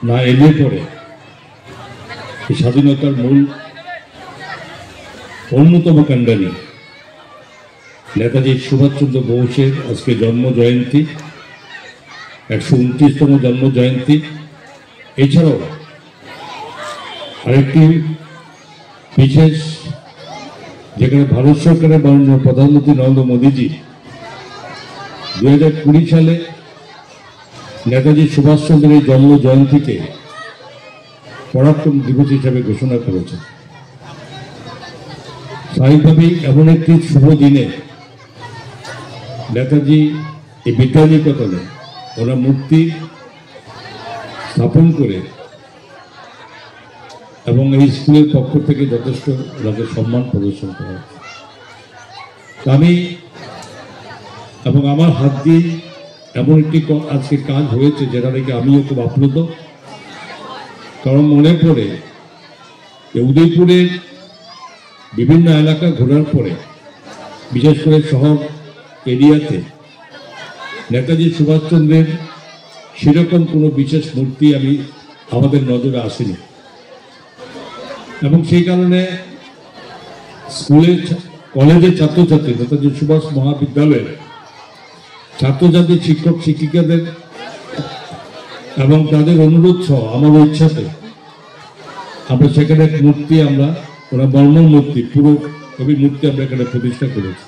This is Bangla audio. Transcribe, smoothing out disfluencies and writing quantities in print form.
না এলে পরে স্বাধীনতার মূল অন্যতম কাণ্ডারি নেতাজি সুভাষচন্দ্র বোসের আজকে জন্ম জয়ন্তী, 129তম জন্ম জয়ন্তী। এছাড়াও আরেকটি বিশেষ, যেখানে ভারত সরকারের মাননীয় প্রধানমন্ত্রী নরেন্দ্র মোদীজি 2020 সালে নেতাজি সুভাষচন্দ্রের জন্ম জয়ন্তীকে পরাক্রম দিবস হিসাবে ঘোষণা করেছেন। স্বাভাবিকভাবেই এমন একটি শুভ দিনে নেতাজি এই বিদ্যানিকেতনে ওনার মূর্তি স্থাপন করে এবং এই স্কুলের পক্ষ থেকে যথেষ্ট ওনাকে সম্মান প্রদর্শন করা হয়। আমি এবং আমার হাত দিয়ে এমন একটি আজকে কাজ হয়েছে যেটা দেখে আমিও খুব আপ্লুত। কারণ মনে পড়ে যে উদয়পুরের বিভিন্ন এলাকা ঘোরার পরে, বিশেষ করে শহর এরিয়াতে নেতাজি সুভাষচন্দ্রের সেরকম কোনো বিশেষ মূর্তি আমাদের নজরে আসেনি। এবং সেই কারণে স্কুলের কলেজের ছাত্রছাত্রী, নেতাজি সুভাষ মহাবিদ্যালয়ের ছাত্রছাত্রী, শিক্ষক শিক্ষিকাদের এবং তাদের অনুরোধ সহ আমার ইচ্ছাতে আমরা সেখানে মূর্তি, ওরা বর্মন মূর্তি, পুরো কবি মূর্তি আমরা এখানে প্রতিষ্ঠা করেছি।